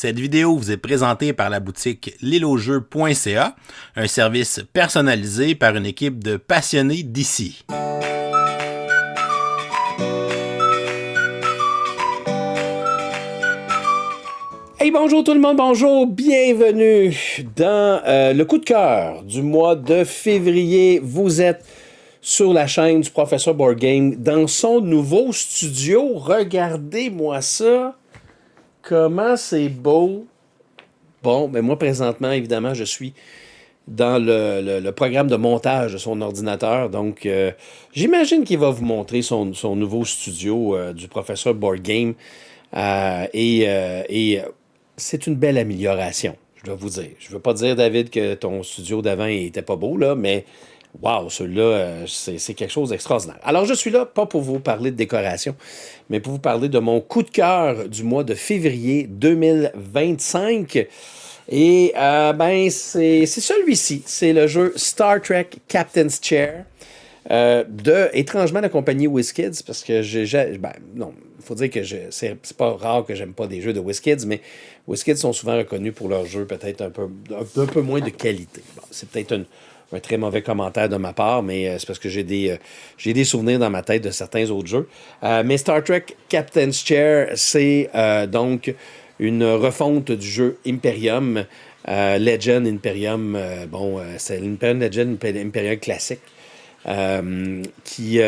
Cette vidéo vous est présentée par la boutique lilojeu.ca, un service personnalisé par une équipe de passionnés d'ici. Hey, bonjour tout le monde, bonjour, bienvenue dans le coup de cœur du mois de février. Vous êtes sur la chaîne du Professeur Board Game dans son nouveau studio. Regardez-moi ça, comment c'est beau. Bon, ben moi présentement, évidemment, je suis dans le programme de montage de son ordinateur. Donc, j'imagine qu'il va vous montrer son nouveau studio du Professeur Board Game. Et c'est une belle amélioration, je dois vous dire. Je ne veux pas dire, David, que ton studio d'avant n'était pas beau, là, mais wow, celui-là, c'est quelque chose d'extraordinaire. Alors, je suis là, pas pour vous parler de décoration, mais pour vous parler de mon coup de cœur du mois de février 2025. Et c'est celui-ci. C'est le jeu Star Trek Captain's Chair. Étrangement, la compagnie WizKids, parce que non, il faut dire que c'est pas rare que j'aime pas des jeux de WizKids, mais WizKids sont souvent reconnus pour leurs jeux peut-être un peu moins de qualité. Bon, c'est peut-être un très mauvais commentaire de ma part, mais c'est parce que j'ai des souvenirs dans ma tête de certains autres jeux. Mais Star Trek Captain's Chair, c'est donc une refonte du jeu Imperium, Legend Imperium. C'est l'Imperium Legend Imperium classique. Qui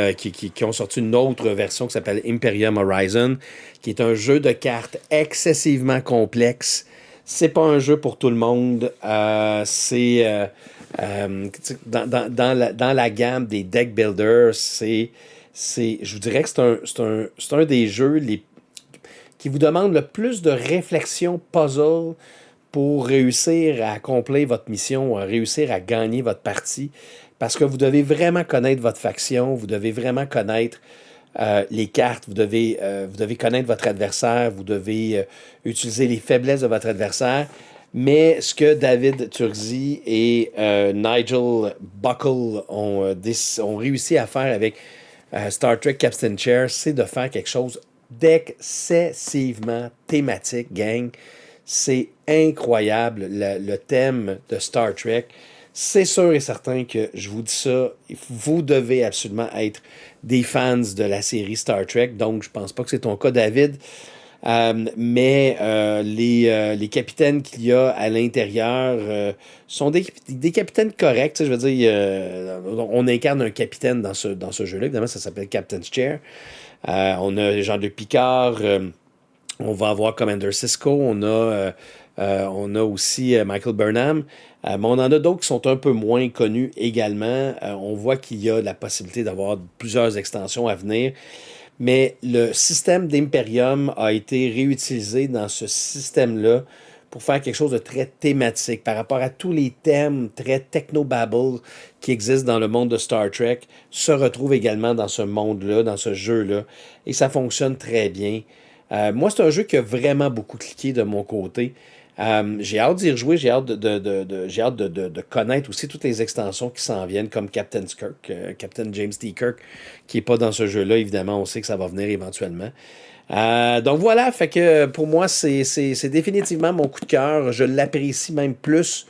ont sorti une autre version qui s'appelle Imperium Horizon, qui est un jeu de cartes excessivement complexe. C'est pas un jeu pour tout le monde. Dans la gamme des deck builders, je vous dirais que c'est un des jeux qui vous demande le plus de réflexion puzzle pour réussir à accomplir votre mission, à réussir à gagner votre partie. Parce que vous devez vraiment connaître votre faction, vous devez vraiment connaître les cartes, vous devez connaître votre adversaire, vous devez utiliser les faiblesses de votre adversaire. Mais ce que David Turzi et Nigel Buckle ont réussi à faire avec Star Trek Captain's Chair, c'est de faire quelque chose d'excessivement thématique, gang. C'est incroyable, le thème de Star Trek. C'est sûr et certain que je vous dis ça, vous devez absolument être des fans de la série Star Trek, donc je pense pas que c'est ton cas, David. Mais les capitaines qu'il y a à l'intérieur sont des capitaines corrects. Je veux dire, on incarne un capitaine dans ce jeu-là. Évidemment, ça s'appelle Captain's Chair. On a Jean-Luc Picard. On va avoir Commander Sisko. On a aussi Michael Burnham. Mais on en a d'autres qui sont un peu moins connus également. On voit qu'il y a la possibilité d'avoir plusieurs extensions à venir. Mais le système d'Imperium a été réutilisé dans ce système-là pour faire quelque chose de très thématique par rapport à tous les thèmes très technobabble qui existent dans le monde de Star Trek, se retrouvent également dans ce monde-là, dans ce jeu-là. Et ça fonctionne très bien. Moi, c'est un jeu qui a vraiment beaucoup cliqué de mon côté. J'ai hâte d'y rejouer, j'ai hâte de connaître aussi toutes les extensions qui s'en viennent, comme Captain Kirk, Captain James T. Kirk, qui n'est pas dans ce jeu-là. Évidemment, on sait que ça va venir éventuellement. Donc voilà, fait que pour moi, c'est définitivement mon coup de cœur. Je l'apprécie même plus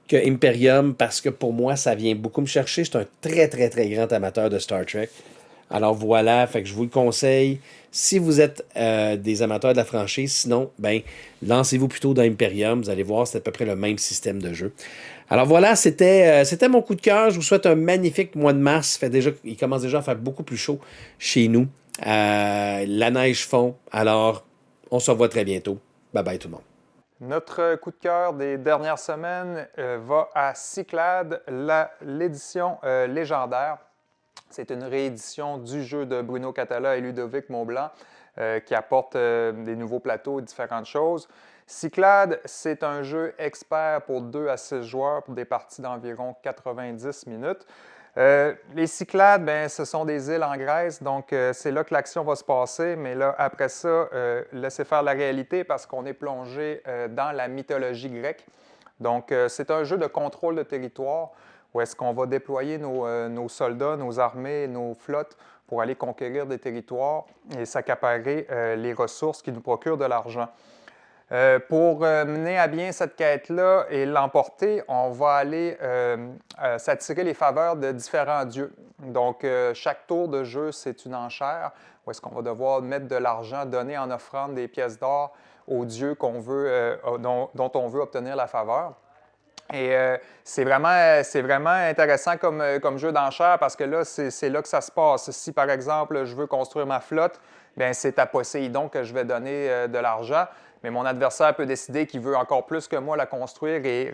que Imperium parce que pour moi, ça vient beaucoup me chercher. Je suis un très, très, très grand amateur de Star Trek. Alors voilà, fait que je vous le conseille. Si vous êtes des amateurs de la franchise, sinon, lancez-vous plutôt dans Imperium. Vous allez voir, c'est à peu près le même système de jeu. Alors voilà, c'était mon coup de cœur. Je vous souhaite un magnifique mois de mars. Il commence déjà à faire beaucoup plus chaud chez nous. La neige fond. Alors, on se revoit très bientôt. Bye bye tout le monde. Notre coup de cœur des dernières semaines va à Cyclades, l'édition légendaire. C'est une réédition du jeu de Bruno Catala et Ludovic Maublanc qui apporte des nouveaux plateaux et différentes choses. Cyclades, c'est un jeu expert pour 2 à 6 joueurs pour des parties d'environ 90 minutes. Les Cyclades, ce sont des îles en Grèce, donc c'est là que l'action va se passer, mais là, après ça, laissez faire la réalité parce qu'on est plongé dans la mythologie grecque. Donc, c'est un jeu de contrôle de territoire où est-ce qu'on va déployer nos soldats, nos armées, nos flottes pour aller conquérir des territoires et s'accaparer les ressources qui nous procurent de l'argent. Pour mener à bien cette quête-là et l'emporter, on va aller s'attirer les faveurs de différents dieux. Donc, chaque tour de jeu, c'est une enchère où est-ce qu'on va devoir mettre de l'argent, donner en offrande des pièces d'or aux dieux dont on veut obtenir la faveur. Et c'est vraiment intéressant comme jeu d'enchères parce que là, c'est là que ça se passe. Si, par exemple, je veux construire ma flotte, bien, c'est à Poséidon que je vais donner de l'argent, mais mon adversaire peut décider qu'il veut encore plus que moi la construire et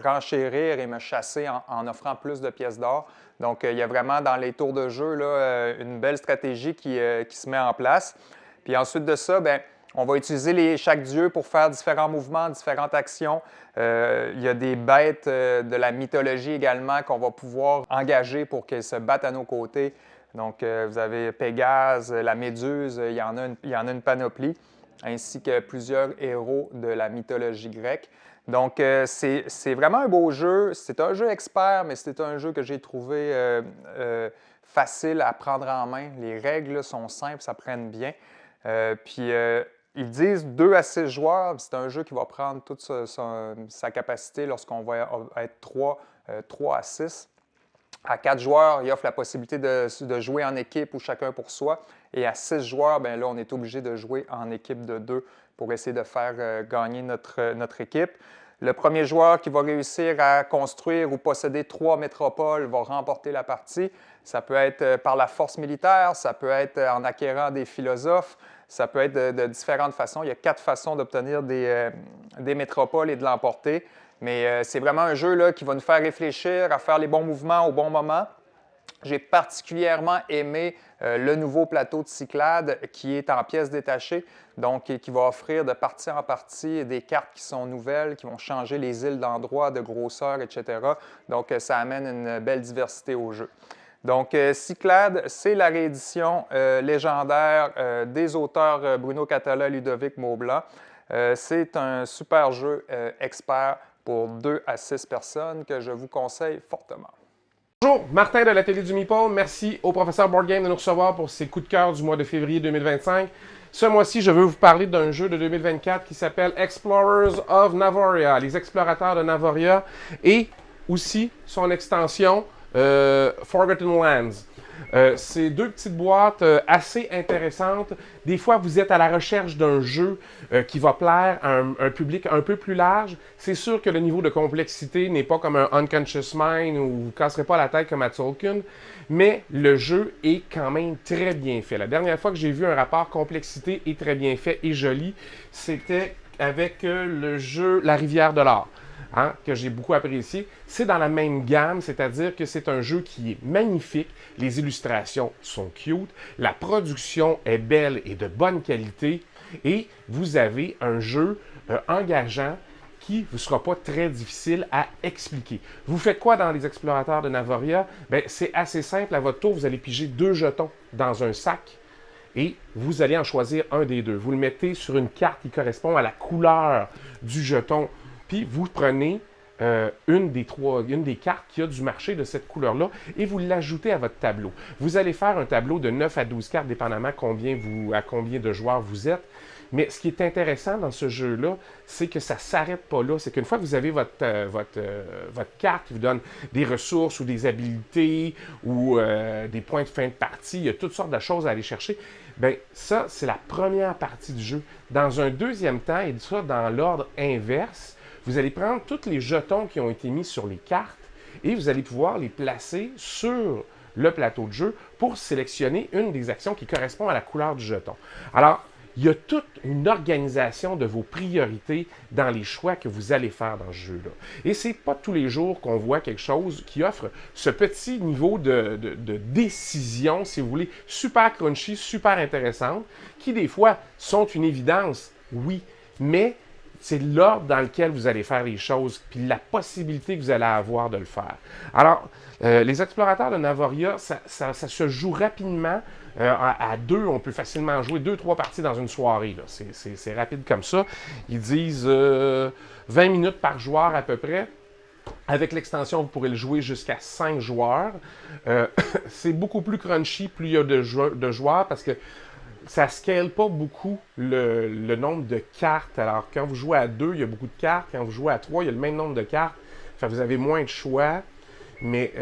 renchérir et me chasser en offrant plus de pièces d'or. Donc, il y a vraiment dans les tours de jeu là, une belle stratégie qui se met en place. Puis ensuite de ça, bien, on va utiliser chaque dieu pour faire différents mouvements, différentes actions. Il y a des bêtes de la mythologie également qu'on va pouvoir engager pour qu'elles se battent à nos côtés. Donc, vous avez Pégase, la Méduse, il y en a une panoplie, ainsi que plusieurs héros de la mythologie grecque. Donc, c'est vraiment un beau jeu. C'est un jeu expert, mais c'est un jeu que j'ai trouvé facile à prendre en main. Les règles sont simples, ça prenne bien. Ils disent 2 à 6 joueurs. C'est un jeu qui va prendre toute sa capacité lorsqu'on va être 3 à 6. À 4 joueurs, il offre la possibilité de jouer en équipe ou chacun pour soi. Et à 6 joueurs, bien là, on est obligé de jouer en équipe de 2 pour essayer de faire gagner notre équipe. Le premier joueur qui va réussir à construire ou posséder 3 métropoles va remporter la partie. Ça peut être par la force militaire, ça peut être en acquérant des philosophes, ça peut être de différentes façons. Il y a 4 façons d'obtenir des métropoles et de l'emporter. Mais c'est vraiment un jeu là, qui va nous faire réfléchir à faire les bons mouvements au bon moment. J'ai particulièrement aimé le nouveau plateau de Cyclades qui est en pièces détachées, donc qui va offrir de partie en partie des cartes qui sont nouvelles, qui vont changer les îles d'endroit, de grosseur, etc. Donc, ça amène une belle diversité au jeu. Donc, Cyclades, c'est la réédition légendaire des auteurs Bruno Cathala et Ludovic Maublanc. C'est un super jeu expert pour 2 à 6 personnes que je vous conseille fortement. Bonjour, Martin de l'Atelier du Meeple. Merci au professeur Board Game de nous recevoir pour ses coups de cœur du mois de février 2025. Ce mois-ci, je veux vous parler d'un jeu de 2024 qui s'appelle Explorers of Navoria, les explorateurs de Navoria, et aussi son extension Forgotten Lands. C'est 2 petites boîtes assez intéressantes. Des fois, vous êtes à la recherche d'un jeu qui va plaire à un public un peu plus large. C'est sûr que le niveau de complexité n'est pas comme un Unconscious Mind où vous ne casserez pas la tête comme à Tolkien, mais le jeu est quand même très bien fait. La dernière fois que j'ai vu un rapport complexité est très bien fait et joli, c'était avec le jeu La Rivière de l'Or. Que j'ai beaucoup apprécié. C'est dans la même gamme, c'est-à-dire que c'est un jeu qui est magnifique, les illustrations sont cute, la production est belle et de bonne qualité, et vous avez un jeu engageant qui ne sera pas très difficile à expliquer. Vous faites quoi dans les explorateurs de Navoria? Bien, c'est assez simple. À votre tour, vous allez piger 2 jetons dans un sac, et vous allez en choisir un des 2. Vous le mettez sur une carte qui correspond à la couleur du jeton. Puis vous prenez une des cartes qui a du marché de cette couleur-là et vous l'ajoutez à votre tableau. Vous allez faire un tableau de 9 à 12 cartes, dépendamment à combien de joueurs vous êtes. Mais ce qui est intéressant dans ce jeu-là, c'est que ça ne s'arrête pas là. C'est qu'une fois que vous avez votre carte qui vous donne des ressources ou des habilités ou des points de fin de partie, il y a toutes sortes de choses à aller chercher. Bien, ça, c'est la première partie du jeu. Dans un deuxième temps, et ça dans l'ordre inverse, vous allez prendre tous les jetons qui ont été mis sur les cartes et vous allez pouvoir les placer sur le plateau de jeu pour sélectionner une des actions qui correspond à la couleur du jeton. Alors, il y a toute une organisation de vos priorités dans les choix que vous allez faire dans ce jeu-là. Et c'est pas tous les jours qu'on voit quelque chose qui offre ce petit niveau de décision, si vous voulez, super crunchy, super intéressante, qui des fois sont une évidence, oui, mais c'est l'ordre dans lequel vous allez faire les choses, puis la possibilité que vous allez avoir de le faire. Alors, les explorateurs de Navoria, ça se joue rapidement. À 2, on peut facilement jouer 2-3 parties dans une soirée. C'est rapide comme ça. Ils disent 20 minutes par joueur à peu près. Avec l'extension, vous pourrez le jouer jusqu'à 5 joueurs. C'est beaucoup plus crunchy, plus il y a de joueurs, parce que ça scale pas beaucoup le nombre de cartes. Alors, quand vous jouez à 2, il y a beaucoup de cartes. Quand vous jouez à 3, il y a le même nombre de cartes. Enfin, vous avez moins de choix. Mais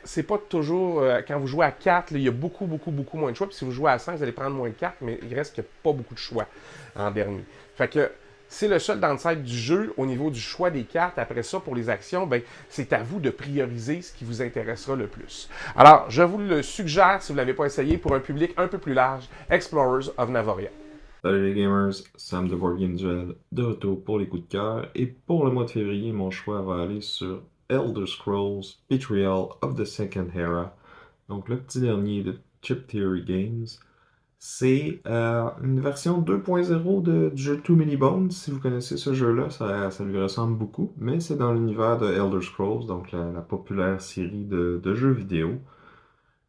c'est pas toujours... quand vous jouez à 4, là, il y a beaucoup moins de choix. Puis si vous jouez à 5, vous allez prendre moins de cartes, mais il reste qu'il n'y a pas beaucoup de choix en dernier. Fait que c'est le seul downside du jeu au niveau du choix des cartes. Après ça, pour les actions, ben, c'est à vous de prioriser ce qui vous intéressera le plus. Alors, je vous le suggère, si vous ne l'avez pas essayé, pour un public un peu plus large, Explorers of Navoria. Salut les gamers, Sam de Board Game Duel, de retour pour les coups de cœur. Et pour le mois de février, mon choix va aller sur Elder Scrolls Betrayal of the Second Era. Donc le petit dernier de Chip Theory Games. C'est une version 2.0 du jeu Too Many Bones. Si vous connaissez ce jeu-là, ça lui ressemble beaucoup. Mais c'est dans l'univers de Elder Scrolls, donc la populaire série de jeux vidéo.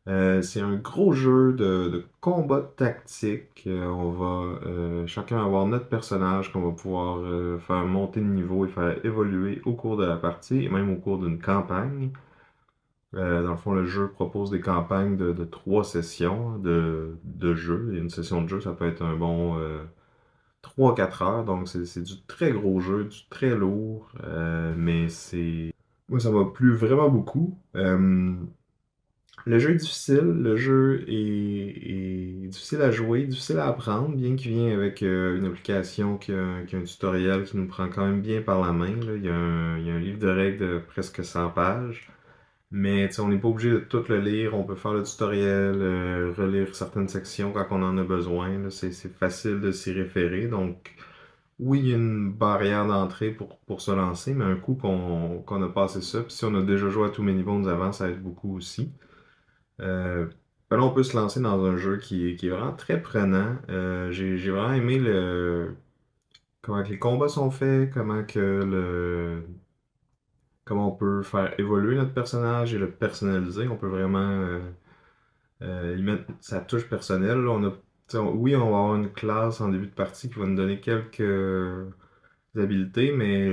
C'est un gros jeu de combat tactique. On va chacun avoir notre personnage qu'on va pouvoir faire monter de niveau et faire évoluer au cours de la partie et même au cours d'une campagne. Dans le fond, le jeu propose des campagnes de 3 sessions de jeu. Et une session de jeu, ça peut être un bon 3-4 heures. Donc, c'est du très gros jeu, du très lourd. Mais c'est... Moi, ça m'a plu vraiment beaucoup. Le jeu est difficile. Le jeu est difficile à jouer, difficile à apprendre, bien qu'il vienne avec une application qui a un tutoriel qui nous prend quand même bien par la main, là. Il y a un livre de règles de presque 100 pages. Mais on n'est pas obligé de tout le lire, on peut faire le tutoriel, relire certaines sections quand on en a besoin. C'est facile de s'y référer. Donc, oui, il y a une barrière d'entrée pour se lancer, mais un coup qu'on a passé ça, puis si on a déjà joué à Too Many Bones avant, ça aide beaucoup aussi. Ben là, on peut se lancer dans un jeu qui est vraiment très prenant. J'ai vraiment aimé comment que les combats sont faits, comment on peut faire évoluer notre personnage et le personnaliser. On peut vraiment y mettre sa touche personnelle. Là, oui, on va avoir une classe en début de partie qui va nous donner quelques habiletés, mais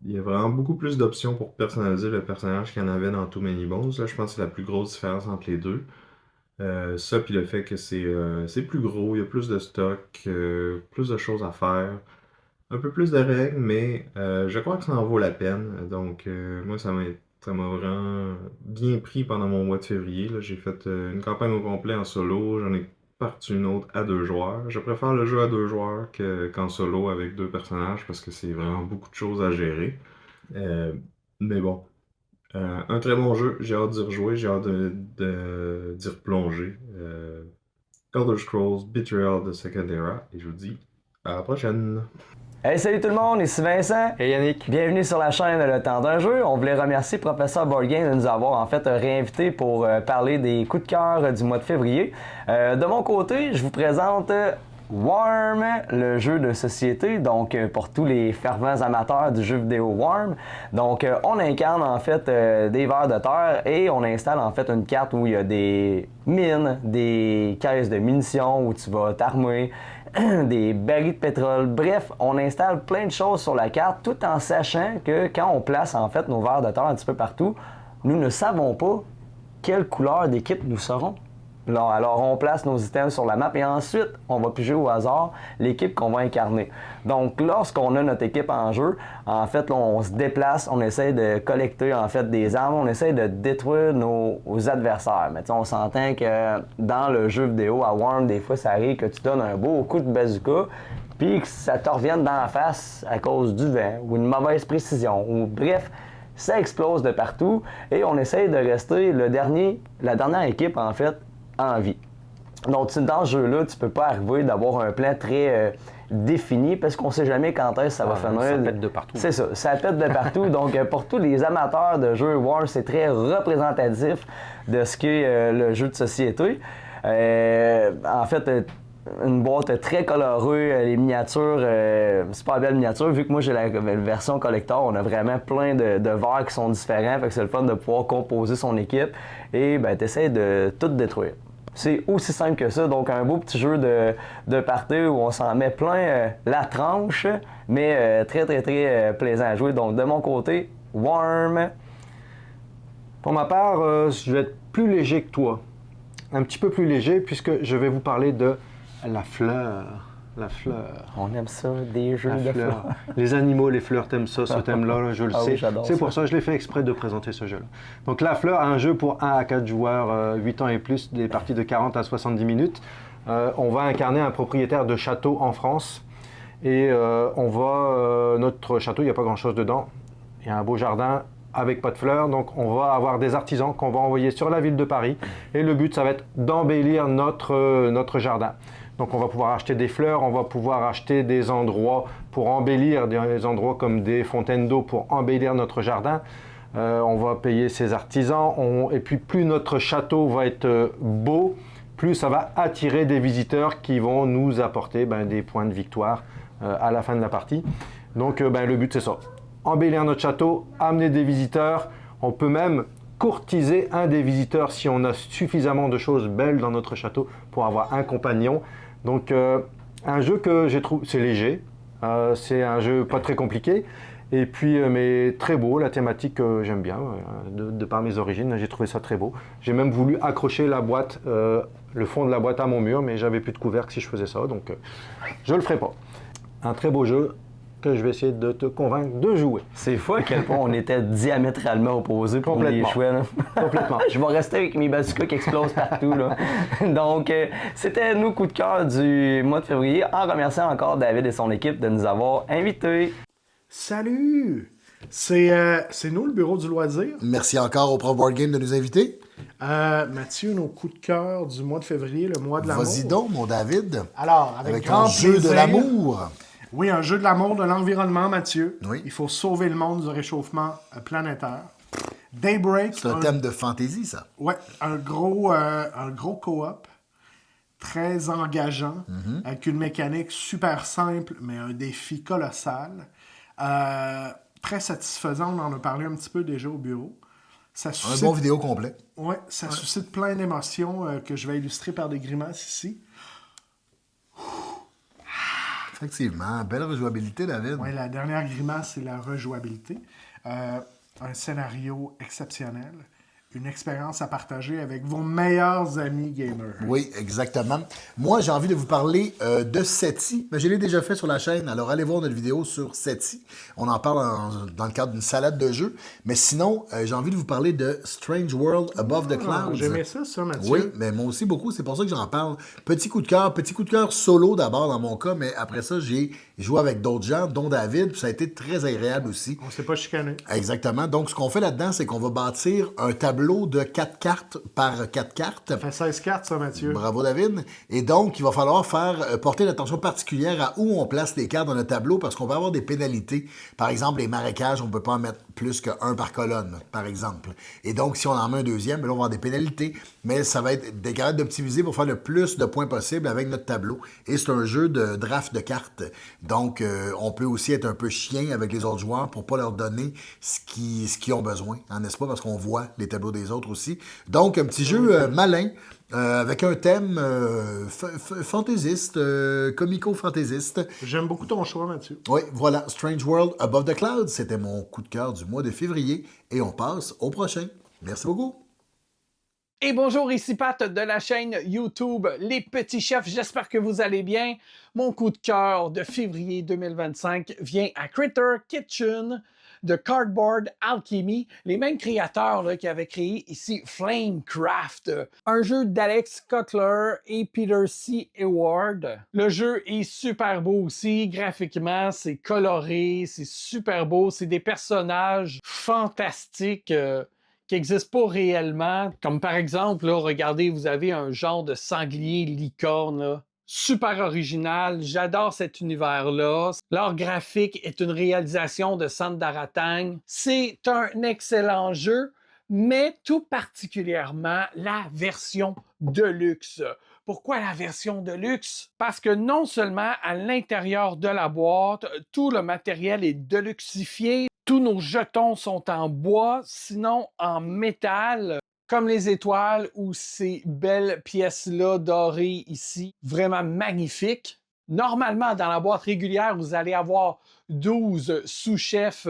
il y a vraiment beaucoup plus d'options pour personnaliser le personnage qu'il y en avait dans Too Many Bones. Là, je pense que c'est la plus grosse différence entre les deux. Ça, puis le fait que c'est plus gros, il y a plus de stock, plus de choses à faire. Un peu plus de règles, mais je crois que ça en vaut la peine. Donc, moi, ça m'a vraiment bien pris pendant mon mois de février. Là. J'ai fait une campagne au complet en solo. J'en ai parti une autre à 2 joueurs. Je préfère le jeu à 2 joueurs qu'en solo avec 2 personnages parce que c'est vraiment beaucoup de choses à gérer. Mais bon, un très bon jeu. J'ai hâte d'y rejouer. J'ai hâte d'y replonger. Elder Scrolls Betrayal of the Second Era. Et je vous dis à la prochaine! Hey, salut tout le monde, ici Vincent. Et Yannick. Bienvenue sur la chaîne Le Temps d'un jeu. On voulait remercier Professeur Board Game de nous avoir en fait réinvité pour parler des coups de cœur du mois de février. De mon côté, je vous présente Worm, le jeu de société, donc pour tous les fervents amateurs du jeu vidéo Worm. Donc on incarne en fait des vers de terre et on installe en fait une carte où il y a des mines, des caisses de munitions où tu vas t'armer, des barils de pétrole. Bref, on installe plein de choses sur la carte tout en sachant que quand on place en fait nos vers de terre un petit peu partout, nous ne savons pas quelle couleur d'équipe nous serons. Alors on place nos items sur la map et ensuite on va piger au hasard l'équipe qu'on va incarner. Donc lorsqu'on a notre équipe en jeu, en fait là, on se déplace, on essaie de collecter en fait des armes, on essaie de détruire nos adversaires. Mais on s'entend que dans le jeu vidéo à Worm, des fois ça arrive que tu donnes un beau coup de bazooka puis que ça te revienne dans la face à cause du vent ou une mauvaise précision ou bref. Ça explose de partout et on essaie de rester la dernière équipe en fait en vie. Donc dans ce jeu-là, tu peux pas arriver d'avoir un plan très défini parce qu'on sait jamais quand est-ce que ça va finir. Ça pète de partout. C'est ça, ça pète de partout. Donc pour tous les amateurs de jeux War, c'est très représentatif de ce qu'est le jeu de société. En fait, une boîte très colorée, les miniatures, super belles miniatures. Vu que moi j'ai la version collector, on a vraiment plein de verres qui sont différents. Fait que c'est le fun de pouvoir composer son équipe et ben, t'essaies de tout détruire. C'est aussi simple que ça, donc un beau petit jeu de party où on s'en met plein la tranche, mais très plaisant à jouer. Donc de mon côté, Worm. Pour ma part, je vais être plus léger que toi. un petit peu plus léger puisque je vais vous parler de la fleur. La fleur. On aime ça, des jeux de fleurs. Les animaux, les fleurs, t'aimes ça, ce thème-là, je le sais. Oui, j'adore c'est pour ça que je l'ai fait exprès de présenter ce jeu-là. Donc La Fleur, un jeu pour 1 à 4 joueurs, 8 ans et plus, des parties de 40 à 70 minutes. On va incarner un propriétaire de château en France. Et notre château, il n'y a pas grand-chose dedans. Il y a un beau jardin avec pas de fleurs. Donc on va avoir des artisans qu'on va envoyer sur la ville de Paris. Et le but, ça va être d'embellir notre jardin. Donc on va pouvoir acheter des fleurs, on va pouvoir acheter des endroits pour embellir, des endroits comme des fontaines d'eau pour embellir notre jardin. On va payer ses artisans, et puis plus notre château va être beau, plus ça va attirer des visiteurs qui vont nous apporter des points de victoire à la fin de la partie. Donc le but c'est ça, embellir notre château, amener des visiteurs, on peut même courtiser un des visiteurs si on a suffisamment de choses belles dans notre château pour avoir un compagnon. Donc un jeu que j'ai trouvé, c'est léger, c'est un jeu pas très compliqué, et puis mais très beau, la thématique j'aime bien, de par mes origines, j'ai trouvé ça très beau. J'ai même voulu accrocher la boîte, le fond de la boîte à mon mur, mais j'avais plus de couvercle si je faisais ça, donc je le ferai pas. Un très beau jeu que je vais essayer de te convaincre de jouer. C'est fou à quel point on était diamétralement opposés pour les choix. Là. Complètement. Je vais rester avec mes bazookas qui explosent partout. Là. Donc, c'était nos coups de cœur du mois de février. En remerciant encore David et son équipe de nous avoir invités. Salut! C'est nous, le Bureau du loisir. Merci encore au Prof Board Game de nous inviter. Mathieu, nos coups de cœur du mois de février, le mois de l'amour. Vas-y donc, mon David. Alors, avec grand un jeu plaisir. de l'amour. Oui, un jeu de l'amour, de l'environnement, Mathieu. Oui. Il faut sauver le monde du réchauffement planétaire. Daybreak. C'est un thème de fantaisie, ça. Oui, un gros coop. Très engageant, avec une mécanique super simple, mais un défi colossal. Très satisfaisant, on en a parlé un petit peu déjà au bureau. Ça suscite... Un bon vidéo complet. Oui, ça suscite plein d'émotions que je vais illustrer par des grimaces ici. Effectivement, belle rejouabilité, David. Oui, la dernière grimace, c'est la rejouabilité. Un scénario exceptionnel. Une expérience à partager avec vos meilleurs amis gamers. Oui, exactement. Moi, j'ai envie de vous parler de SETI. Mais je l'ai déjà fait sur la chaîne, alors allez voir notre vidéo sur SETI. On en parle dans le cadre d'une salade de jeux. Mais sinon, j'ai envie de vous parler de Strange World Above the Clouds. J'aimais ça, Mathieu. Oui, mais moi aussi beaucoup. C'est pour ça que j'en parle. Petit coup de cœur solo d'abord dans mon cas, mais après ça, j'ai joué avec d'autres gens, dont David, puis ça a été très agréable aussi. On s'est pas chicané. Exactement. Donc, ce qu'on fait là-dedans, c'est qu'on va bâtir un tableau de 4 cartes par 4 cartes. Ça fait 16 cartes, ça, Mathieu. Bravo, David. Et donc, il va falloir porter l'attention particulière à où on place les cartes dans le tableau parce qu'on va avoir des pénalités. Par exemple, les marécages, on ne peut pas en mettre plus qu'un par colonne, par exemple. Et donc, si on en met un deuxième, là, on va avoir des pénalités. Mais ça va être des cartes d'optimiser pour faire le plus de points possible avec notre tableau. Et c'est un jeu de draft de cartes. Donc, on peut aussi être un peu chien avec les autres joueurs pour ne pas leur donner ce qu'ils ont besoin, n'est-ce pas? Parce qu'on voit les tableaux des autres aussi. Donc, un petit jeu malin avec un thème fantaisiste, comico-fantaisiste. J'aime beaucoup ton choix, Mathieu. Oui, voilà. Strange World Above the Clouds, c'était mon coup de cœur du mois de février. Et on passe au prochain. Merci beaucoup. Et bonjour, ici Pat de la chaîne YouTube Les Petits Chefs. J'espère que vous allez bien. Mon coup de cœur de février 2025 vient à Critter Kitchen de Cardboard Alchemy, les mêmes créateurs là, qui avaient créé ici Flamecraft, un jeu d'Alex Cutler et Peter C. Eward. Le jeu est super beau aussi, graphiquement, c'est coloré, c'est super beau, c'est des personnages fantastiques qui n'existent pas réellement. Comme par exemple, là, regardez, vous avez un genre de sanglier licorne, là. Super original, j'adore cet univers-là. L'art graphique est une réalisation de Sandaratang. C'est un excellent jeu, mais tout particulièrement la version Deluxe. Pourquoi la version Deluxe? Parce que non seulement à l'intérieur de la boîte, tout le matériel est deluxifié, tous nos jetons sont en bois, sinon en métal, comme les étoiles ou ces belles pièces-là dorées ici, vraiment magnifiques. Normalement, dans la boîte régulière, vous allez avoir 12 sous-chefs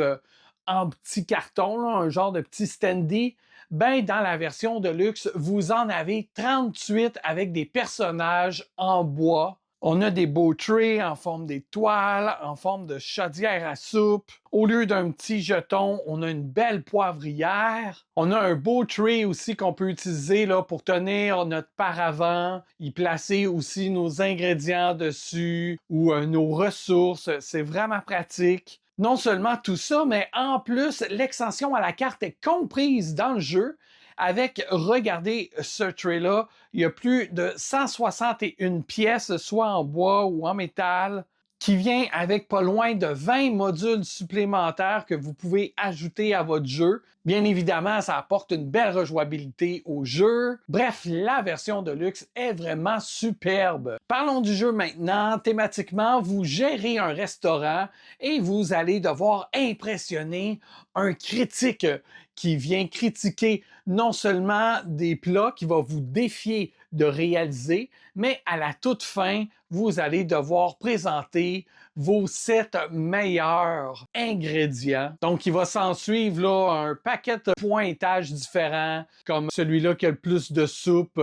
en petit carton, là, un genre de petit standee. ben dans la version de luxe, vous en avez 38 avec des personnages en bois. On a des beaux trays en forme d'étoiles, en forme de chaudière à soupe. Au lieu d'un petit jeton, on a une belle poivrière. On a un beau tray aussi qu'on peut utiliser là, pour tenir notre paravent, y placer aussi nos ingrédients dessus ou nos ressources. C'est vraiment pratique. Non seulement tout ça, mais en plus, l'extension à la carte est comprise dans le jeu. Avec, regardez ce tray-là, il y a plus de 161 pièces, soit en bois ou en métal, qui vient avec pas loin de 20 modules supplémentaires que vous pouvez ajouter à votre jeu. Bien évidemment, ça apporte une belle rejouabilité au jeu. Bref, la version de luxe est vraiment superbe. Parlons du jeu maintenant. Thématiquement, vous gérez un restaurant et vous allez devoir impressionner un critique qui vient critiquer non seulement des plats qu'il va vous défier de réaliser, mais à la toute fin, vous allez devoir présenter vos 7 meilleurs ingrédients. Donc, il va s'en suivre là, un paquet de pointages différents, comme celui-là qui a le plus de soupe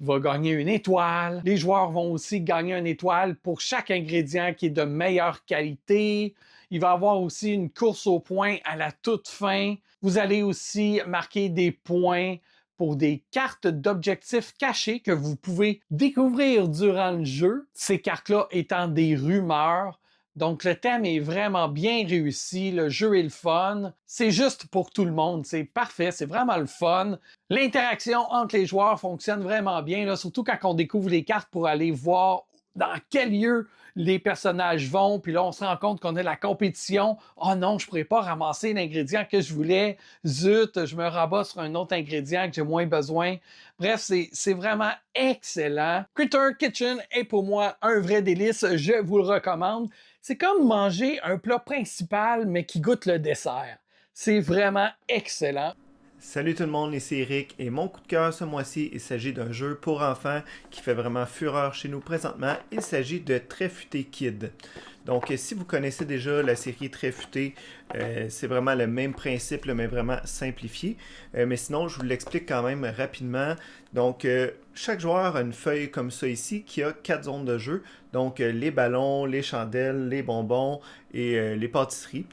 va gagner une étoile. Les joueurs vont aussi gagner une étoile pour chaque ingrédient qui est de meilleure qualité. Il va y avoir aussi une course aux points à la toute fin. Vous allez aussi marquer des points pour des cartes d'objectifs cachés que vous pouvez découvrir durant le jeu. Ces cartes-là étant des rumeurs. Donc, le thème est vraiment bien réussi. Le jeu est le fun. C'est juste pour tout le monde. C'est parfait. C'est vraiment le fun. L'interaction entre les joueurs fonctionne vraiment bien, là, surtout quand on découvre les cartes pour aller voir dans quel lieu les personnages vont, puis là, on se rend compte qu'on a la compétition. « Oh non, je pourrais pas ramasser l'ingrédient que je voulais. Zut, je me rabats sur un autre ingrédient que j'ai moins besoin. » Bref, c'est vraiment excellent. Critter Kitchen est pour moi un vrai délice. Je vous le recommande. C'est comme manger un plat principal, mais qui goûte le dessert. C'est vraiment excellent. Salut tout le monde, ici Eric et mon coup de cœur ce mois-ci, il s'agit d'un jeu pour enfants qui fait vraiment fureur chez nous présentement. Il s'agit de Très Futé Kid. Donc si vous connaissez déjà la série Très Futé, c'est vraiment le même principe, mais vraiment simplifié. Mais sinon, je vous l'explique quand même rapidement. Donc chaque joueur a une feuille comme ça ici qui a 4 zones de jeu. Donc les ballons, les chandelles, les bonbons et les pâtisseries.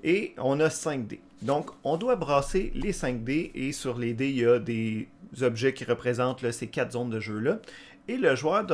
Et on a 5 dés. Donc, on doit brasser les 5 dés et sur les dés, il y a des objets qui représentent là, ces 4 zones de jeu-là. Et le joueur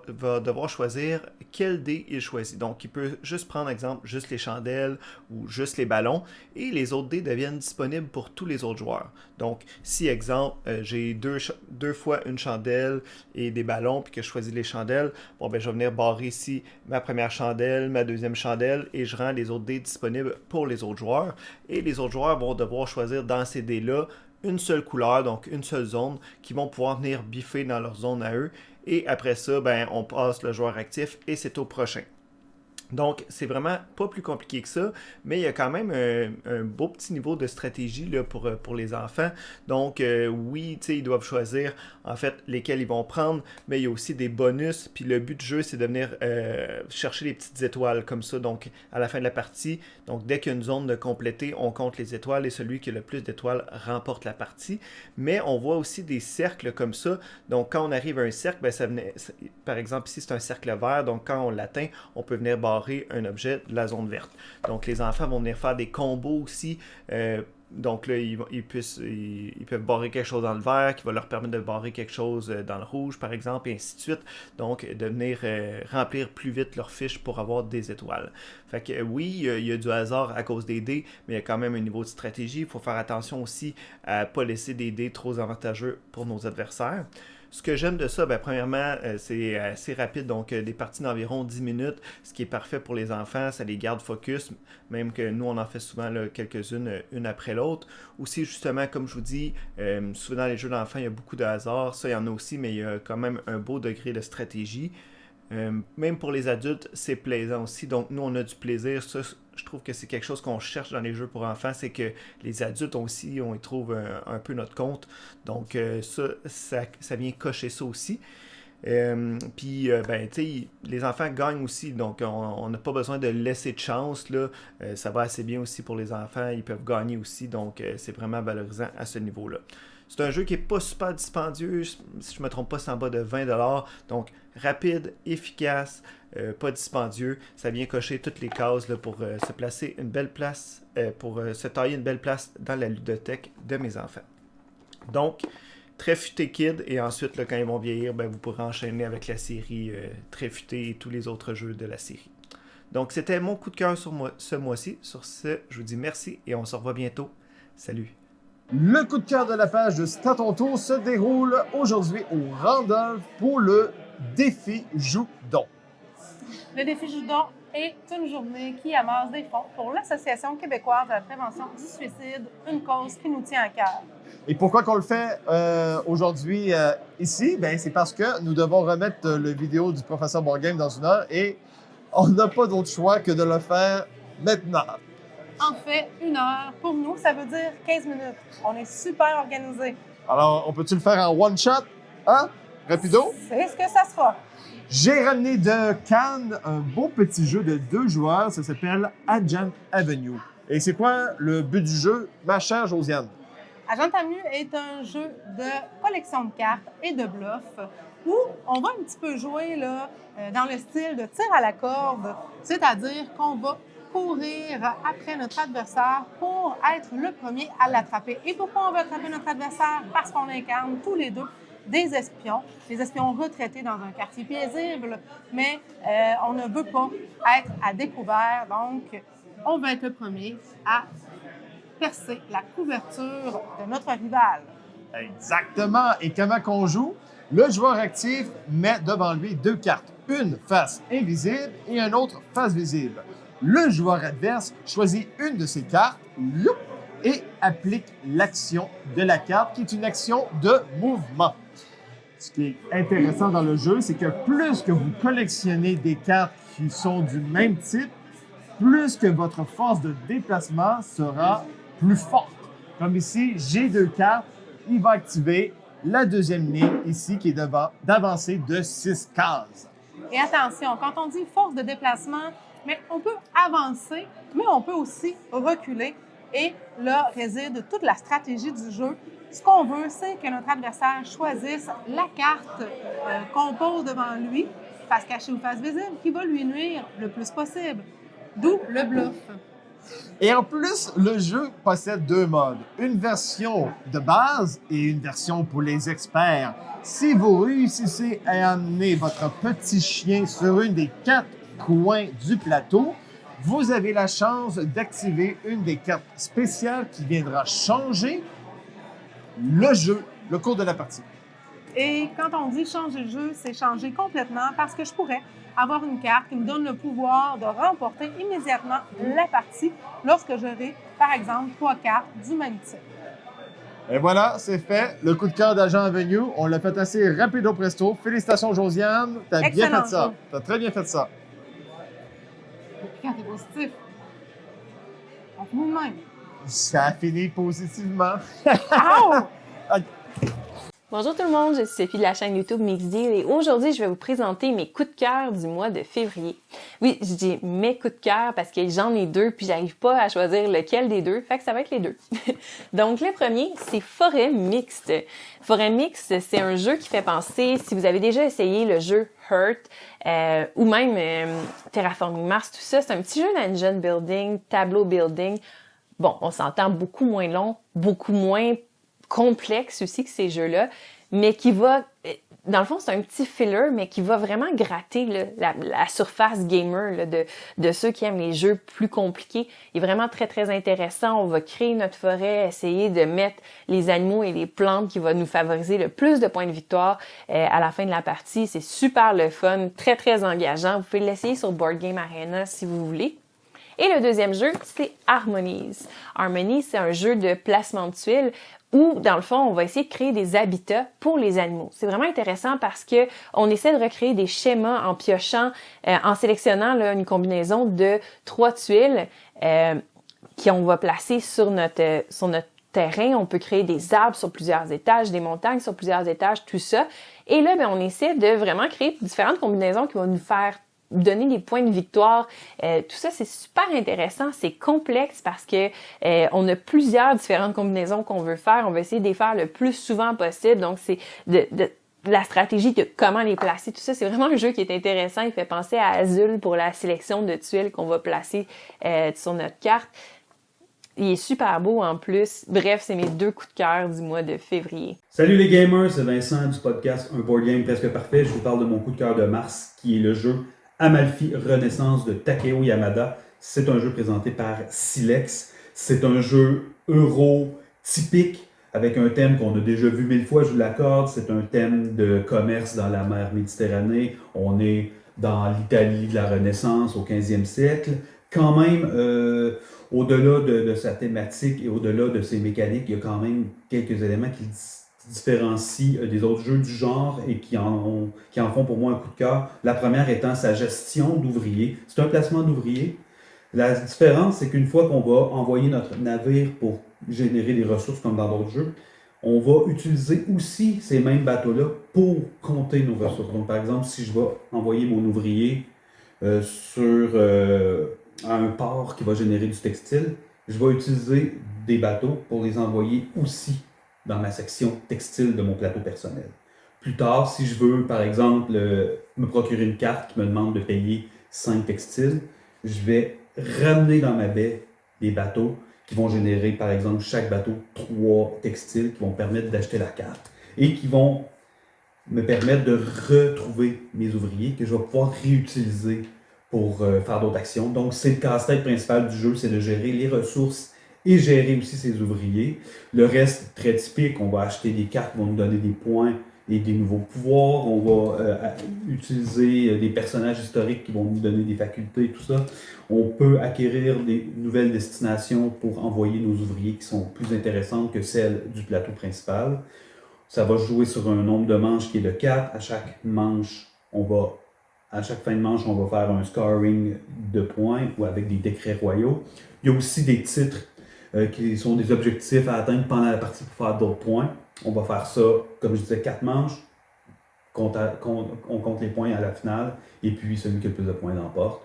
va devoir choisir quel dé il choisit. Donc, il peut juste prendre, exemple, juste les chandelles ou juste les ballons. Et les autres dés deviennent disponibles pour tous les autres joueurs. Donc, si, exemple, j'ai deux fois une chandelle et des ballons, puis que je choisis les chandelles, bon, ben, je vais venir barrer ici ma première chandelle, ma deuxième chandelle, et je rends les autres dés disponibles pour les autres joueurs. Et les autres joueurs vont devoir choisir dans ces dés-là une seule couleur, donc une seule zone, qui vont pouvoir venir biffer dans leur zone à eux. Et après ça, ben, on passe le joueur actif et c'est au prochain. Donc, c'est vraiment pas plus compliqué que ça, mais il y a quand même un beau petit niveau de stratégie là, pour les enfants. Donc, oui, ils doivent choisir en fait lesquels ils vont prendre, mais il y a aussi des bonus. Puis le but du jeu, c'est de venir chercher les petites étoiles comme ça. Donc, à la fin de la partie, donc dès qu'il y a une zone de compléter, on compte les étoiles et celui qui a le plus d'étoiles remporte la partie. Mais on voit aussi des cercles comme ça. Donc, quand on arrive à un cercle, ben, par exemple, ici, c'est un cercle vert. Donc, quand on l'atteint, on peut venir barrer un objet de la zone verte. Donc, les enfants vont venir faire des combos aussi. Donc là, ils peuvent barrer quelque chose dans le vert qui va leur permettre de barrer quelque chose dans le rouge, par exemple, et ainsi de suite. Donc, de venir remplir plus vite leur fiche pour avoir des étoiles. Fait que oui, il y a du hasard à cause des dés, mais il y a quand même un niveau de stratégie. Il faut faire attention aussi à ne pas laisser des dés trop avantageux pour nos adversaires. Ce que j'aime de ça, ben, premièrement, c'est assez rapide, donc des parties d'environ 10 minutes, ce qui est parfait pour les enfants, ça les garde focus, même que nous, on en fait souvent là, quelques-unes, une après l'autre. Aussi, justement, comme je vous dis, souvent dans les jeux d'enfants, il y a beaucoup de hasard, ça, il y en a aussi, mais il y a quand même un beau degré de stratégie. Même pour les adultes, c'est plaisant aussi, donc nous, on a du plaisir, ça, je trouve que c'est quelque chose qu'on cherche dans les jeux pour enfants, c'est que les adultes aussi, on y trouve un peu notre compte. Donc ça vient cocher ça aussi. Puis ben tu sais, les enfants gagnent aussi, donc on n'a pas besoin de laisser de chance là. Ça va assez bien aussi pour les enfants, ils peuvent gagner aussi, donc c'est vraiment valorisant à ce niveau-là. C'est un jeu qui n'est pas super dispendieux. Si je ne me trompe pas, c'est en bas de 20$. Donc, rapide, efficace, pas dispendieux. Ça vient cocher toutes les cases là, pour se placer une belle place, pour se tailler une belle place dans la ludothèque de mes enfants. Donc, Très Futé Kid, et ensuite, là, quand ils vont vieillir, ben, vous pourrez enchaîner avec la série Très Futé et tous les autres jeux de la série. Donc, c'était mon coup de cœur sur ce mois-ci. Sur ce, je vous dis merci et on se revoit bientôt. Salut! Le coup de cœur de la page de C'est à ton tour se déroule aujourd'hui au Randolph pour le défi Joue donc. Le défi Joue donc est une journée qui amasse des fonds pour l'Association québécoise de la prévention du suicide, une cause qui nous tient à cœur. Et pourquoi qu'on le fait aujourd'hui ici? Ben, c'est parce que nous devons remettre le vidéo du professeur Board Game dans 1 heure et on n'a pas d'autre choix que de le faire maintenant. En fait, 1 heure, pour nous, ça veut dire 15 minutes. On est super organisés. Alors, on peut-tu le faire en one shot? Hein? Rapido? C'est ce que ça sera. J'ai ramené de Cannes un beau petit jeu de 2 joueurs. Ça s'appelle Agent Avenue. Et c'est quoi le but du jeu, ma chère Josiane? Agent Avenue est un jeu de collection de cartes et de bluff où on va un petit peu jouer là, dans le style de tir à la corde, c'est-à-dire qu'on va courir après notre adversaire pour être le premier à l'attraper. Et pourquoi on veut attraper notre adversaire? Parce qu'on incarne tous les deux des espions retraités dans un quartier paisible, mais on ne veut pas être à découvert, donc on veut être le premier à percer la couverture de notre rival. Exactement. Et comment qu'on joue? Le joueur actif met devant lui 2 cartes, une face invisible et une autre face visible. Le joueur adverse choisit une de ces cartes et applique l'action de la carte, qui est une action de mouvement. Ce qui est intéressant dans le jeu, c'est que plus que vous collectionnez des cartes qui sont du même type, plus que votre force de déplacement sera plus forte. Comme ici, j'ai 2 cartes, il va activer la deuxième ligne ici qui est d'avancer de 6 cases. Et attention, quand on dit force de déplacement, mais on peut avancer, mais on peut aussi reculer. Et là réside toute la stratégie du jeu. Ce qu'on veut, c'est que notre adversaire choisisse la carte qu'on pose devant lui, face cachée ou face visible, qui va lui nuire le plus possible. D'où le bluff. Et en plus, le jeu possède 2 modes. Une version de base et une version pour les experts. Si vous réussissez à amener votre petit chien sur une des 4 coins du plateau, vous avez la chance d'activer une des cartes spéciales qui viendra changer le jeu, le cours de la partie. Et quand on dit changer le jeu, c'est changer complètement parce que je pourrais avoir une carte qui me donne le pouvoir de remporter immédiatement la partie lorsque j'aurai, par exemple, 3 cartes du même type. Et voilà, c'est fait. Le coup de cœur d'Agent Avenue, on l'a fait assez rapido presto. Félicitations, Josiane. T'as bien fait ça. T'as très bien fait ça. Quand t'es positif, on finit de même. Ça a fini positivement. Bonjour tout le monde, je suis Sophie de la chaîne YouTube Mixdeal et aujourd'hui je vais vous présenter mes coups de cœur du mois de février. Oui, je dis mes coups de cœur parce que j'en ai 2 puis j'arrive pas à choisir lequel des 2, fait que ça va être les 2. Donc le premier, c'est Forêt Mixte. Forêt Mixte, c'est un jeu qui fait penser, si vous avez déjà essayé le jeu Heart ou même Terraforming Mars, tout ça, c'est un petit jeu d'engine building, tableau building. Bon, on s'entend beaucoup moins long, beaucoup moins complexe aussi que ces jeux-là, mais qui va, dans le fond, c'est un petit filler, mais qui va vraiment gratter là, la surface gamer là, de ceux qui aiment les jeux plus compliqués. Il est vraiment très, très intéressant. On va créer notre forêt, essayer de mettre les animaux et les plantes qui vont nous favoriser le plus de points de victoire à la fin de la partie. C'est super le fun, très, très engageant. Vous pouvez l'essayer sur Board Game Arena si vous voulez. Et le deuxième jeu, c'est Harmonies. Harmonies, c'est un jeu de placement de tuiles où, dans le fond, on va essayer de créer des habitats pour les animaux. C'est vraiment intéressant parce que on essaie de recréer des schémas en piochant, en sélectionnant là, une combinaison de 3 tuiles qu'on va placer sur notre terrain. On peut créer des arbres sur plusieurs étages, des montagnes sur plusieurs étages, tout ça. Et là, ben, on essaie de vraiment créer différentes combinaisons qui vont nous faire donner des points de victoire. Tout ça, c'est super intéressant. C'est complexe parce que on a plusieurs différentes combinaisons qu'on veut faire. On veut essayer de les faire le plus souvent possible. Donc, c'est de la stratégie de comment les placer. Tout ça, c'est vraiment un jeu qui est intéressant. Il fait penser à Azul pour la sélection de tuiles qu'on va placer sur notre carte. Il est super beau en plus. Bref, c'est mes 2 coups de cœur du mois de février. Salut les gamers, c'est Vincent du podcast Un Board Game Presque Parfait. Je vous parle de mon coup de cœur de mars, qui est le jeu Amalfi Renaissance de Takeo Yamada. C'est un jeu présenté par Silex. C'est un jeu euro typique, avec un thème qu'on a déjà vu 1000 fois, je vous l'accorde. C'est un thème de commerce dans la mer Méditerranée. On est dans l'Italie de la Renaissance au 15e siècle. Quand même, au-delà de sa thématique et au-delà de ses mécaniques, il y a quand même quelques éléments qui différencient des autres jeux du genre et qui en font pour moi un coup de cœur. La première étant sa gestion d'ouvriers. C'est un placement d'ouvriers. La différence, c'est qu'une fois qu'on va envoyer notre navire pour générer des ressources comme dans d'autres jeux, on va utiliser aussi ces mêmes bateaux-là pour compter nos ressources. Donc, par exemple, si je vais envoyer mon ouvrier à un port qui va générer du textile, je vais utiliser des bateaux pour les envoyer aussi dans ma section textile de mon plateau personnel. Plus tard, si je veux, par exemple, me procurer une carte qui me demande de payer 5 textiles, je vais ramener dans ma baie des bateaux qui vont générer, par exemple, chaque bateau 3 textiles qui vont permettre d'acheter la carte et qui vont me permettre de retrouver mes ouvriers que je vais pouvoir réutiliser pour faire d'autres actions. Donc, c'est le casse-tête principal du jeu, c'est de gérer les ressources et gérer aussi ses ouvriers. Le reste, très typique, on va acheter des cartes qui vont nous donner des points et des nouveaux pouvoirs. On va utiliser des personnages historiques qui vont nous donner des facultés, tout ça. On peut acquérir des nouvelles destinations pour envoyer nos ouvriers qui sont plus intéressantes que celles du plateau principal. Ça va jouer sur un nombre de manches qui est de 4. À chaque fin de manche, on va faire un scoring de points ou avec des décrets royaux. Il y a aussi des titres qui sont des objectifs à atteindre pendant la partie pour faire d'autres points. On va faire ça, comme je disais, 4 manches. On compte les points à la finale. Et puis, celui qui a le plus de points l'emporte.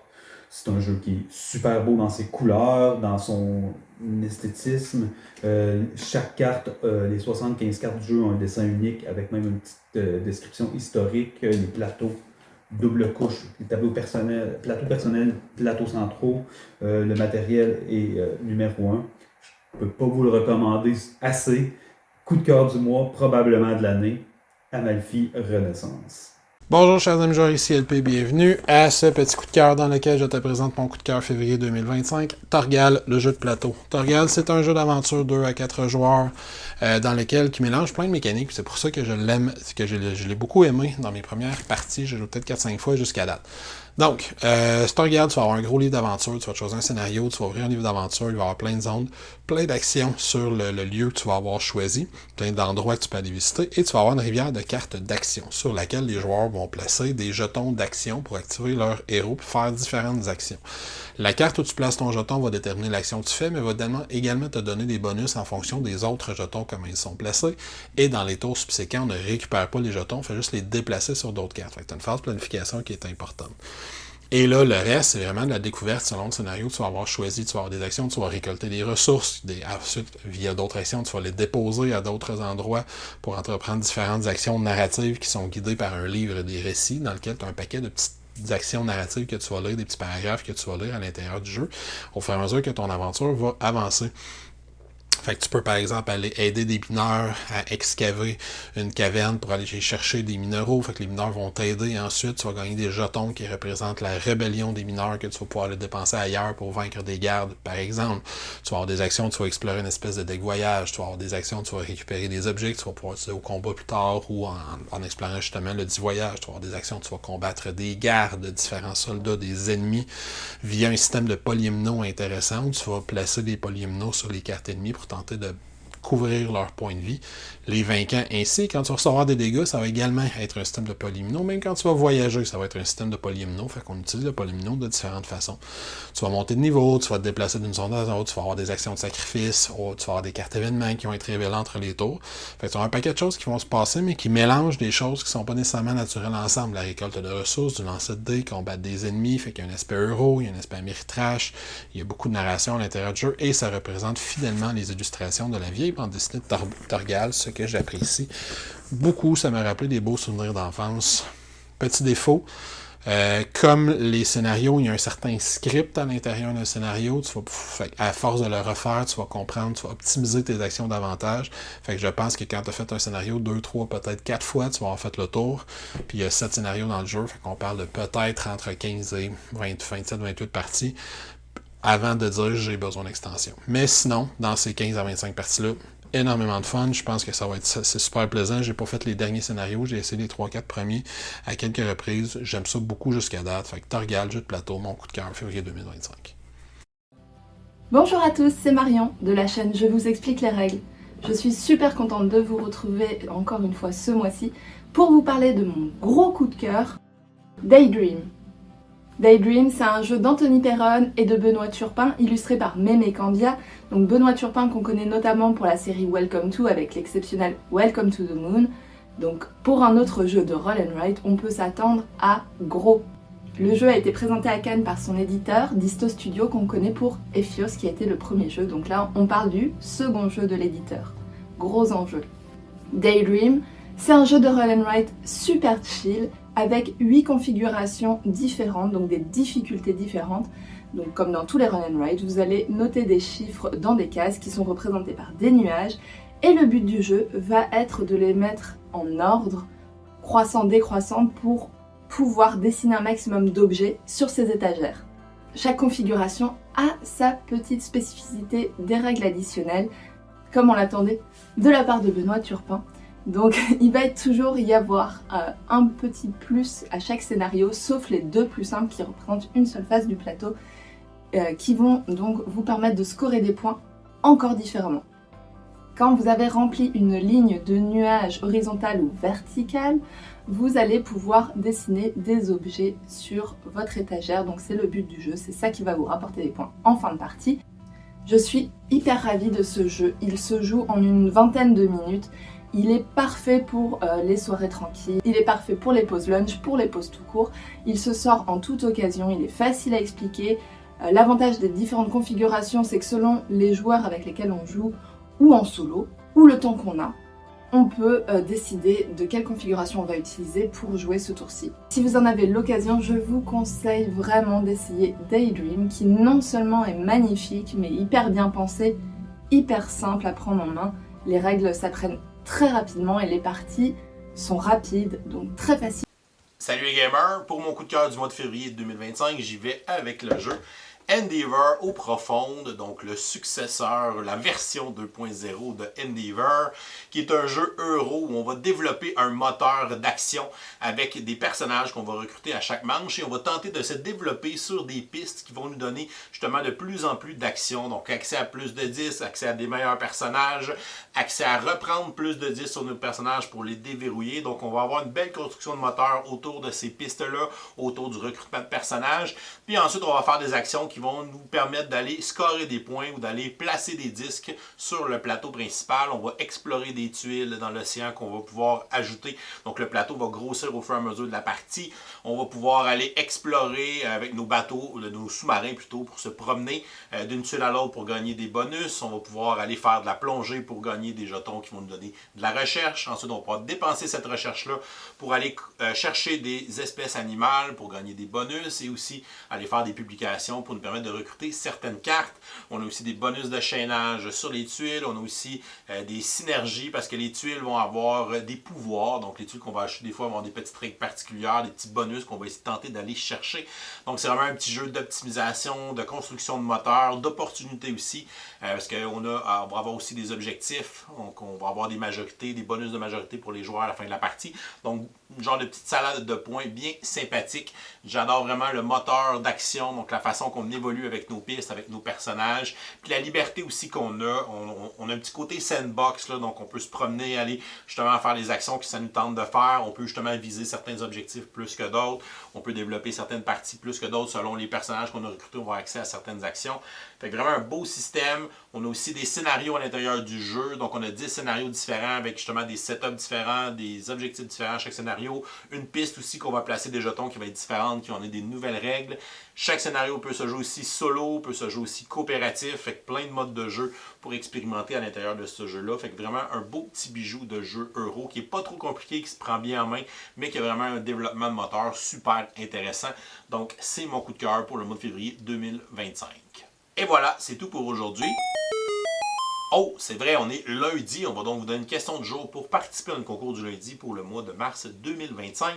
C'est un jeu qui est super beau dans ses couleurs, dans son esthétisme. Chaque carte, les 75 cartes du jeu ont un dessin unique avec même une petite description historique. Les plateaux, double couche, les plateaux personnels, plateaux centraux. Le matériel est numéro 1. Je ne peux pas vous le recommander assez. Coup de cœur du mois, probablement de l'année, Amalfi Renaissance. Bonjour chers amis joueurs, ici LP, bienvenue à ce petit coup de cœur dans lequel je te présente mon coup de cœur février 2025, Torgal, le jeu de plateau. Torgal, c'est un jeu d'aventure 2 à 4 joueurs dans lequel qui mélange plein de mécaniques, c'est pour ça que je l'aime, que je l'ai beaucoup aimé dans mes premières parties, j'ai joué peut-être 4-5 fois jusqu'à date. Donc, Torgal, tu vas avoir un gros livre d'aventure, tu vas te choisir un scénario, tu vas ouvrir un livre d'aventure, il va y avoir plein de zones, plein d'actions sur le lieu que tu vas avoir choisi, plein d'endroits que tu peux aller visiter, et tu vas avoir une rivière de cartes d'action sur laquelle les joueurs vont placer des jetons d'action pour activer leur héros et faire différentes actions. La carte où tu places ton jeton va déterminer l'action que tu fais, mais va également te donner des bonus en fonction des autres jetons, comment ils sont placés, et dans les tours subséquents, on ne récupère pas les jetons, on fait juste les déplacer sur d'autres cartes. Fait que tu as une phase de planification qui est importante. Et là, le reste, c'est vraiment de la découverte selon le scénario que tu vas avoir choisi. Tu vas avoir des actions, tu vas récolter des ressources. Ensuite, via d'autres actions, tu vas les déposer à d'autres endroits pour entreprendre différentes actions narratives qui sont guidées par un livre des récits dans lequel tu as un paquet de petites actions narratives que tu vas lire, des petits paragraphes que tu vas lire à l'intérieur du jeu, au fur et à mesure que ton aventure va avancer. Fait que tu peux par exemple aller aider des mineurs à excaver une caverne pour aller chercher des minéraux. Fait que les mineurs vont t'aider. Ensuite, tu vas gagner des jetons qui représentent la rébellion des mineurs que tu vas pouvoir aller dépenser ailleurs pour vaincre des gardes, par exemple. Tu vas avoir des actions, tu vas explorer une espèce de deck voyage. Tu vas avoir des actions, tu vas récupérer des objets que tu vas pouvoir utiliser au combat plus tard ou en explorant justement le dit voyage. Tu vas avoir des actions, tu vas combattre des gardes, différents soldats, des ennemis via un système de polyomnos intéressant où tu vas placer des polyomnos sur les cartes ennemies pour tenter de couvrir leurs points de vie, les vainquants ainsi. Quand tu vas recevoir des dégâts, ça va également être un système de polyomino. Même quand tu vas voyager, ça va être un système de polyomino. Fait qu'on utilise le polyomino de différentes façons. Tu vas monter de niveau, tu vas te déplacer d'une zone à l'autre, tu vas avoir des actions de sacrifice, tu vas avoir des cartes événements qui vont être révélées entre les tours. Fait que tu vas avoir un paquet de choses qui vont se passer, mais qui mélangent des choses qui sont pas nécessairement naturelles ensemble. La récolte de ressources, du lancer de dés, combattre des ennemis, fait qu'il y a un aspect euro, il y a un aspect Ameritrash, il y a beaucoup de narration à l'intérieur du jeu, et ça représente fidèlement les illustrations de la vieille bande dessinée de Torgal, ce que j'apprécie beaucoup. Ça m'a rappelé des beaux souvenirs d'enfance. Petit défaut, comme les scénarios, il y a un certain script à l'intérieur d'un scénario, à force de le refaire, tu vas comprendre, tu vas optimiser tes actions davantage. Fait que je pense que quand tu as fait un scénario 2, 3, peut-être 4 fois, tu vas avoir fait le tour. Puis il y a 7 scénarios dans le jeu, fait qu'on parle de peut-être entre 15 et 27, 28 parties avant de dire j'ai besoin d'extension. Mais sinon, dans ces 15 à 25 parties-là, énormément de fun. Je pense que ça va être c'est super plaisant. J'ai pas fait les derniers scénarios, j'ai essayé les 3-4 premiers à quelques reprises. J'aime ça beaucoup jusqu'à date. Fait que Torgal, jeu de plateau, mon coup de cœur, février 2025. Bonjour à tous, c'est Marion de la chaîne Je vous explique les règles. Je suis super contente de vous retrouver encore une fois ce mois-ci pour vous parler de mon gros coup de cœur, Daydream. Daydream, c'est un jeu d'Anthony Perron et de Benoît Turpin, illustré par Mémé Candia. Donc Benoît Turpin qu'on connaît notamment pour la série Welcome to avec l'exceptionnel Welcome to the Moon. Donc pour un autre jeu de roll and write, on peut s'attendre à gros. Le jeu a été présenté à Cannes par son éditeur, Disto Studio, qu'on connaît pour Ephios, qui a été le premier jeu. Donc là, on parle du second jeu de l'éditeur. Gros enjeu. Daydream, c'est un jeu de roll and write super chill, avec 8 configurations différentes, donc des difficultés différentes. Donc comme dans tous les run and write, vous allez noter des chiffres dans des cases qui sont représentés par des nuages, et le but du jeu va être de les mettre en ordre, croissant-décroissant, pour pouvoir dessiner un maximum d'objets sur ces étagères. Chaque configuration a sa petite spécificité, des règles additionnelles, comme on l'attendait de la part de Benoît Turpin. Donc il va toujours y avoir un petit plus à chaque scénario, sauf les 2 plus simples qui représentent une seule face du plateau, qui vont donc vous permettre de scorer des points encore différemment. Quand vous avez rempli une ligne de nuages horizontale ou verticale, vous allez pouvoir dessiner des objets sur votre étagère, donc c'est le but du jeu, c'est ça qui va vous rapporter des points en fin de partie. Je suis hyper ravie de ce jeu, il se joue en une vingtaine de minutes. Il est parfait pour les soirées tranquilles, il est parfait pour les pauses lunch, pour les pauses tout court. Il se sort en toute occasion, il est facile à expliquer. L'avantage des différentes configurations, c'est que selon les joueurs avec lesquels on joue, ou en solo, ou le temps qu'on a, on peut décider de quelle configuration on va utiliser pour jouer ce tour-ci. Si vous en avez l'occasion, je vous conseille vraiment d'essayer Daydream, qui non seulement est magnifique, mais hyper bien pensé, hyper simple à prendre en main. Les règles s'apprennent très rapidement et les parties sont rapides, donc très faciles. Salut les gamers, pour mon coup de cœur du mois de février 2025, j'y vais avec le jeu Endeavor Eaux Profondes, donc le successeur, la version 2.0 de Endeavor, qui est un jeu euro où on va développer un moteur d'action avec des personnages qu'on va recruter à chaque manche et on va tenter de se développer sur des pistes qui vont nous donner justement de plus en plus d'action, donc accès à plus de 10, accès à des meilleurs personnages, accès à reprendre plus de 10 sur nos personnages pour les déverrouiller, donc on va avoir une belle construction de moteur autour de ces pistes-là, autour du recrutement de personnages, puis ensuite on va faire des actions qui vont nous permettre d'aller scorer des points ou d'aller placer des disques sur le plateau principal. On va explorer des tuiles dans l'océan qu'on va pouvoir ajouter. Donc le plateau va grossir au fur et à mesure de la partie. On va pouvoir aller explorer avec nos bateaux, nos sous-marins plutôt, pour se promener d'une tuile à l'autre pour gagner des bonus. On va pouvoir aller faire de la plongée pour gagner des jetons qui vont nous donner de la recherche. Ensuite, on va pouvoir dépenser cette recherche-là pour aller chercher des espèces animales pour gagner des bonus et aussi aller faire des publications pour nous permettre de recruter certaines cartes. On a aussi des bonus de chaînage sur les tuiles. On a aussi des synergies parce que les tuiles vont avoir des pouvoirs. Donc les tuiles qu'on va acheter des fois vont avoir des petites règles particulières, des petits bonus qu'on va essayer de tenter d'aller chercher. Donc c'est vraiment un petit jeu d'optimisation, de construction de moteur, d'opportunité aussi. Parce qu'on va avoir aussi des objectifs. Donc on va avoir des majorités, des bonus de majorité pour les joueurs à la fin de la partie. Donc genre de petite salade de points bien sympathique. J'adore vraiment le moteur d'action, donc la façon qu'on évolue avec nos pistes, avec nos personnages. Puis la liberté aussi qu'on a, on a un petit côté sandbox, là, donc on peut se promener, aller justement faire les actions que ça nous tente de faire. On peut justement viser certains objectifs plus que d'autres. On peut développer certaines parties plus que d'autres selon les personnages qu'on a recrutés. On va avoir accès à certaines actions. Fait que vraiment un beau système. On a aussi des scénarios à l'intérieur du jeu. Donc on a 10 scénarios différents avec justement des setups différents, des objectifs différents à chaque scénario. Une piste aussi qu'on va placer des jetons qui va être différente, qui ont des nouvelles règles. Chaque scénario peut se jouer aussi solo, peut se jouer aussi coopératif. Fait que plein de modes de jeu pour expérimenter à l'intérieur de ce jeu-là. Fait que vraiment un beau petit bijou de jeu euro qui n'est pas trop compliqué, qui se prend bien en main, mais qui a vraiment un développement de moteur super intéressant. Donc c'est mon coup de cœur pour le mois de février 2025. Et voilà, c'est tout pour aujourd'hui. Oh, c'est vrai, on est lundi. On va donc vous donner une question du jour pour participer à un concours du lundi pour le mois de mars 2025,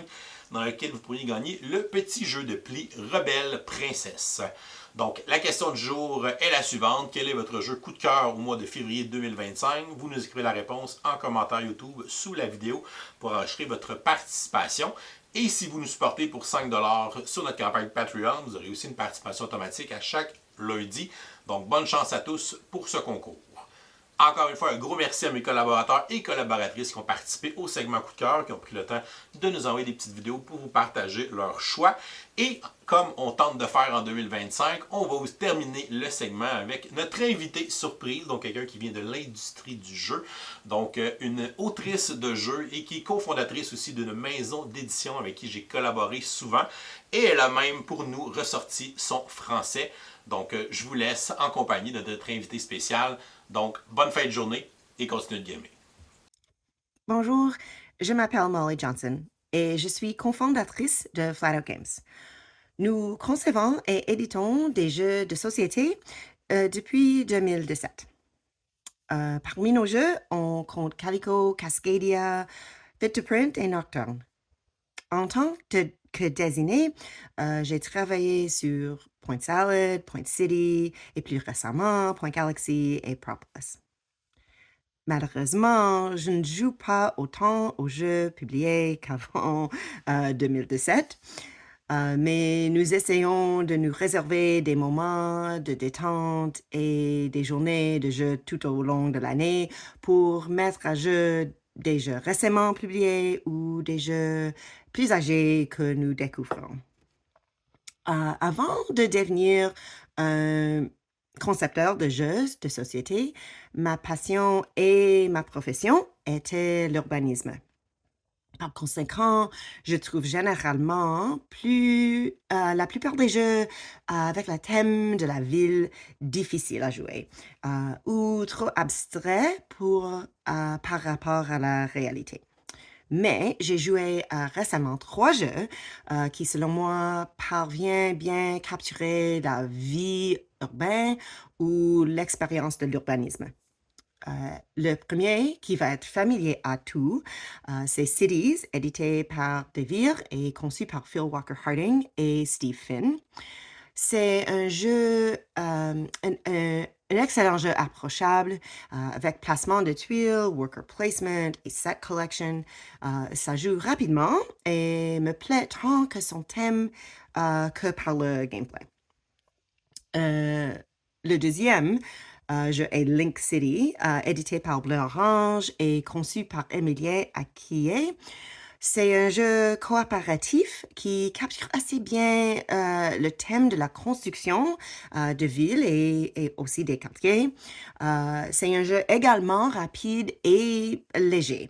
dans lequel vous pourriez gagner le petit jeu de pli Rebelle Princesse. Donc, la question du jour est la suivante. Quel est votre jeu coup de cœur au mois de février 2025? Vous nous écrivez la réponse en commentaire YouTube sous la vidéo pour enregistrer votre participation. Et si vous nous supportez pour 5 $ sur notre campagne Patreon, vous aurez aussi une participation automatique à chaque lundi. Donc, bonne chance à tous pour ce concours. Encore une fois, un gros merci à mes collaborateurs et collaboratrices qui ont participé au segment coup de cœur, qui ont pris le temps de nous envoyer des petites vidéos pour vous partager leurs choix. Et comme on tente de faire en 2025, on va vous terminer le segment avec notre invité surprise, donc quelqu'un qui vient de l'industrie du jeu, donc une autrice de jeux et qui est cofondatrice aussi d'une maison d'édition avec qui j'ai collaboré souvent. Et elle a même pour nous ressorti son français. Donc je vous laisse en compagnie de notre invité spécial. Donc, bonne fin de journée et continuez de gamer. Bonjour, je m'appelle Molly Johnson et je suis cofondatrice de Flatout Games. Nous concevons et éditons des jeux de société depuis 2017. Parmi nos jeux, on compte Calico, Cascadia, Fit to Print et Nocturne. En tant que designé, j'ai travaillé sur Point Salad, Point City et plus récemment Point Galaxy et Propolis. Malheureusement, je ne joue pas autant aux jeux publiés qu'avant 2017, mais nous essayons de nous réserver des moments de détente et des journées de jeu tout au long de l'année pour mettre à jeu des jeux récemment publiés ou des jeux plus âgés que nous découvrons. Avant de devenir un concepteur de jeux de société, ma passion et ma profession étaient l'urbanisme. Par conséquent, je trouve généralement la plupart des jeux avec le thème de la ville difficiles à jouer ou trop abstraits par rapport à la réalité. Mais j'ai joué récemment 3 jeux qui, selon moi, parviennent bien capturer la vie urbaine ou l'expérience de l'urbanisme. Le premier, qui va être familier à tous, c'est Cities, édité par Devir et conçu par Phil Walker Harding et Steve Finn. C'est un jeu, un excellent jeu approchable avec placement de tuiles, worker placement et set collection. Ça joue rapidement et me plaît tant que son thème que par le gameplay. Le deuxième jeu est Link City, édité par Bleu Orange et conçu par Emilie Akiye. C'est un jeu coopératif qui capture assez bien le thème de la construction de villes et aussi des quartiers. C'est un jeu également rapide et léger.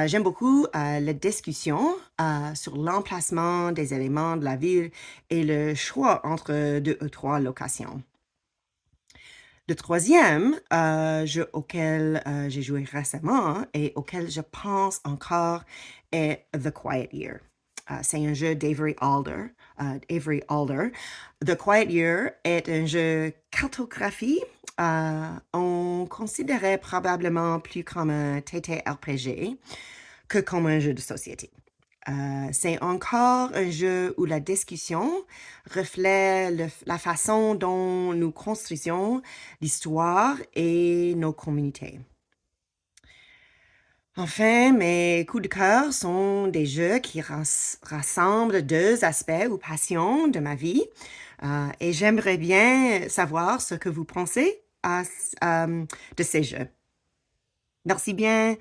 J'aime beaucoup la discussion sur l'emplacement des éléments de la ville et le choix entre 2 ou 3 locations. Le troisième jeu auquel j'ai joué récemment et auquel je pense encore est The Quiet Year. C'est un jeu d'Avery Alder. The Quiet Year est un jeu cartographie. On considérait probablement plus comme un TTRPG que comme un jeu de société. C'est encore un jeu où la discussion reflète la façon dont nous construisons l'histoire et nos communautés. Enfin, mes coups de cœur sont des jeux qui rassemblent deux aspects ou passions de ma vie. Et j'aimerais bien savoir ce que vous pensez de ces jeux. Merci bien.